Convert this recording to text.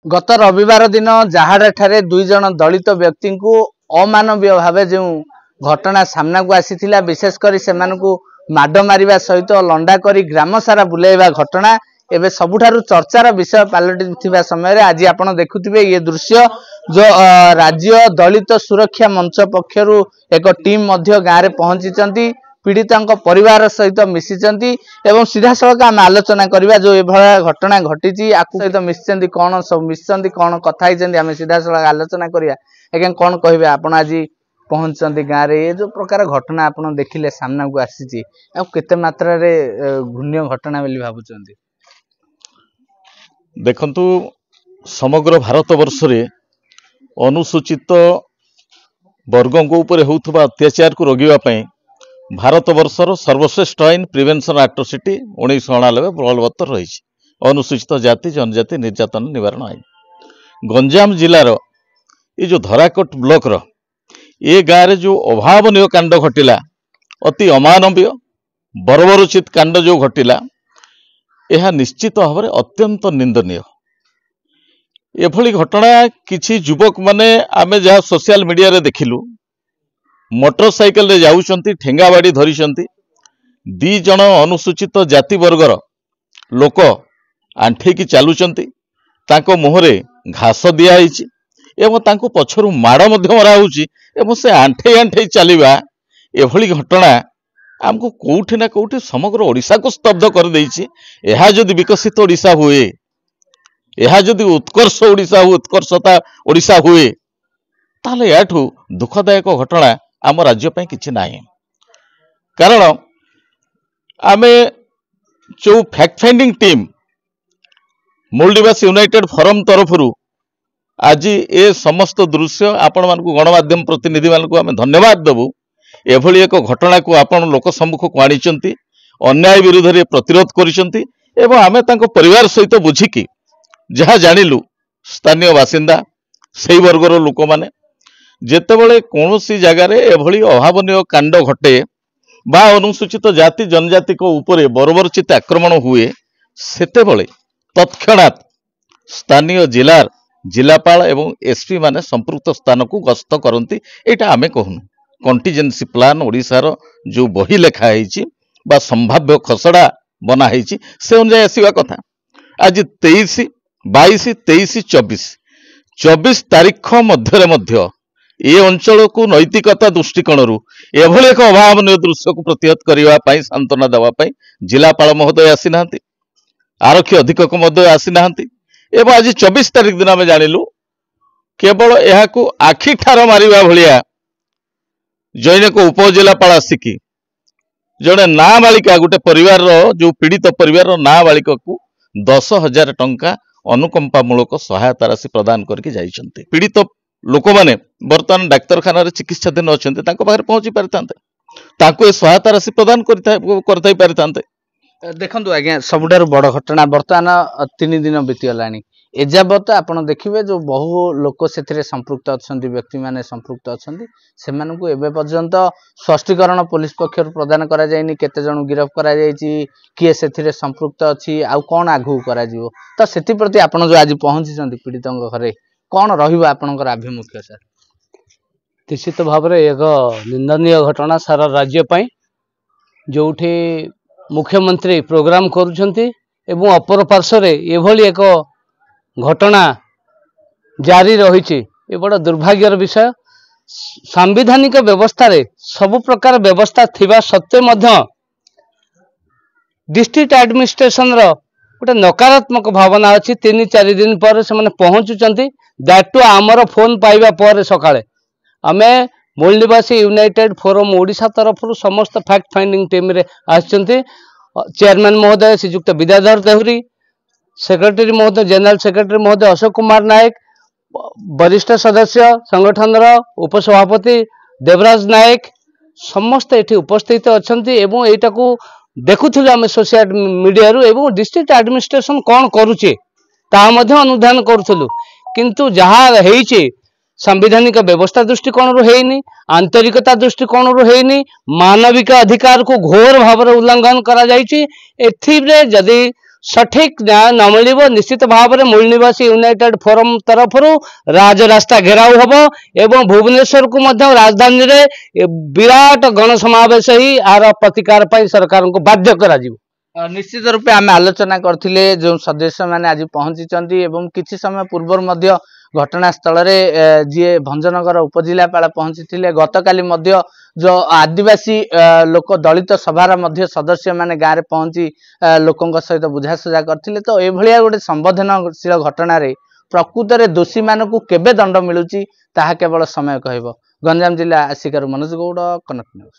गत रविवार दिन जाहाड़ा ठारे दुई जन दलित व्यक्ति को अमानवीय भाव जो घटना सामना को आसीथिला विशेषकर से माड मारिबा सहित लंडा करी ग्राम सारा बुलाइबा घटना एबे सबुठारु चर्चार विषय पलटिथिबा समय आज आपण देखुथिबे ये दृश्य जो राज्य दलित सुरक्षा मंच पक्षरु एक टीम मध्य गाँव रे पहुंची पीड़िता परिवार सहित मिशिचंती एवं सीधा सड़क आम आलोचना करवा जो एभला घटना घटी आपको सहित मिशिचंती कौन सब मिशिचंती कौन कथा आम सीधा सड़क आलोचना करवा आज्ञा कौन कहे आप आज पहुंचती गाँव रे ये जो प्रकार घटना आप देखिले सामना को आसी केते मात्रा रे घृण्य घटना बोली भावुचंती देखंतु समग्र भारत वर्ष रे अनुसूचित वर्गों ऊपर होउथबा अत्याचार को रोगिबा पई भारत वर्षर सर्वश्रेष्ठ आईन प्रिवेंशन एट्रोसिटी 1999 बलवत्तर रही अनुसूचित जाति जनजाति निर्यातन निवारण आईन गंजाम जिलार ये जो धराकोट ब्लॉक रो ये गाँव में जो अभावनीय कांड घटिला अति अमानवीय बर्बरोचित कांड जो घटिला यह निश्चित भाव में अत्यंत निंदनीय एभली घटना किछि युवक माने आमे जहाँ सोशल मीडिया रे देखिलु मोटरसाइकेल रे जाउछंती ठेंगा बाड़ी धरिछंती दी जण अनुसूचित जाति वर्गर लोक आंठे की चालुचंती तांको मुहरे घास दिया हिची एवं तांको पछरु माड़ मध्य मरा होउची एवं से आंठे आंठे चलिबा एभली घटना हमको कोउठी ना कोउठी समग्र ओडिशा को स्तब्ध कर देइची एहा जदि विकसित ओडिशा हुए एहा जदि उत्कर्ष ओडिशा उत्कर्षता ओडिशा हुए ताले याठू दुखदायक घटना आम राज्य पे किछि नाही कारण आमे जो फैक्ट फाइंडिंग टीम मुलडिवास यूनाइटेड फोरम तरफरु आज ए समस्त दृश्य आपण मानकु गणमाध्यम प्रतिनिधि मानकु आमे धन्यवाद देबु एभली एक घटना को आपण लोक सम्मुख को आनिचंती अन्याय विरुद्ध रे प्रतिरोध करिसंती एवं आमे तांको परिवार सहित बुझिकी जहाँ जानिलु स्थानीय बासिंदा सेही वर्गर लोक माने जेतेबेले कौनसी जगार एभली अभावनीय कांड घटे बा अनुसूचित जाति जनजाति को ऊपर बर्बरचित आक्रमण हुए सेतेबेले तत्क्षणात स्थानीय जिलार जिलापाल एवं एसपी माने संपृक्त स्थान को गस्त करती एटा आमे कहूनु कंटीजेंसी प्लान ओडिशार जो बही लेखा है बा संभाव्य खसड़ा बना है से अनुसार आसवा कथा आज 23, 22, 23, 24 तारीख मध्य ये अंचल को नैतिकता दृष्टिकोण एभली एक अभावनीय दृश्य को प्रतिहत करने सांत्वना देवाई जिलापाल महोदय आसी ना आरक्षी अधीक्षक महोदय आसी ना एवं आज 24 तारीख दिन आम जानिलु केवल यह आखि ठार मारिबा भलिया जैनक उपजिलापाल आसिकी जड़े नाबालिका गोटे परिवार जो पीड़ित परिवार नाबालिका को 10,000 टंका अनुकंपामूलक सहायता राशि प्रदान करके जाइछन्ते पीड़ित लोक माने वर्तमान डाक्तरखाना चिकित्साधीन अच्छे पहुंची पारि सहायता राशि प्रदान कर देखु आज्ञा सबुठार बड़ घटना बर्तमान 3 दिन बीतीगला एजावत आपड़ देखिए जो बहु लोक से संपृक्त अच्छा व्यक्ति माने संपृक्त अच्छा से पर्यंत स्पष्टीकरण पुलिस पक्षर प्रदान करा जायनि केते जन गिरफ करा जायछि किए से संपृक्त अच्छी आउ कौन आगू करा जिवो तो सेति प्रति आपण जो आज पहुंची पीड़ित घरे कौन रहिबा आपनकर अभिमुख्य सर निश्चित भाव में एक निंदनीय घटना सारा राज्य पाई जोठी मुख्यमंत्री प्रोग्राम करुछंती एवं अपर पार्श्व एभली एक घटना जारी रही बड़ दुर्भाग्यर विषय सांविधानिक व्यवस्था रे सबु प्रकार व्यवस्था थिबा सत्वे मध्य डिस्ट्रिक्ट एडमिनिस्ट्रेशन रो गोटे नकारात्मक भावना अच्छी 3-4 दिन पर से पहुंचुचंती दैट टू आमर फोन पाइबा पर सकाळे आमे मूलनिवासी यूनाइटेड फोरम ओडिशा तरफ समस्त फैक्ट फाइंडिंग टीम रे आछंती चेयरमैन महोदय श्रीजुक्त विद्याधर देहुरी सेक्रेटरी महोदय जनरल सेक्रेटरी महोदय अशोक कुमार नायक वरिष्ठ सदस्य संगठन उपसभापति देवराज नायक समस्त ये उपस्थित अच्छा एवं एटा को देखुलु आम सोशल मीडिया एवं डिस्ट्रिक्ट एडमिनिस्ट्रेशन कौन करुचे अनुधान करूँ किंतु जहाँ है संविधानिक व्यवस्था दृष्टिकोण है आंतरिकता दृष्टिकोण है मानविक अधिकार को घोर भाव उल्लंघन करा जदि सठिक न्याय न मिल निश्चित भाव में मूल निवासी यूनाइटेड फोरम तरफ राजरास्ता घेराव हम एवं भुवनेश्वर को राजधानी रे विराट गणसमावेश ही आर प्रतिकार सरकार को बाध्य करा निश्चित रूपे आम आलोचना करथिले जो सदस्य मैंने आज पहुंची एवं किछि समय पूर्व मध्य घटनास्थल जी भंजनगर उपजिलापाल पहुंची गतकाली मध्य जो आदिवासी लोक दलित सभार मध्य सदस्य माने गाँव में पहुंची लोकों सहित बुझासुझा करथिले। तो एभलिया गोटे संवेदनशील घटना रे प्रकृत में दोषी मानकु केबे दंड मिलुची ताहा केवल समय कहब। गंजाम जिला आसिकार मनोज गौड़, कनक न्यूज।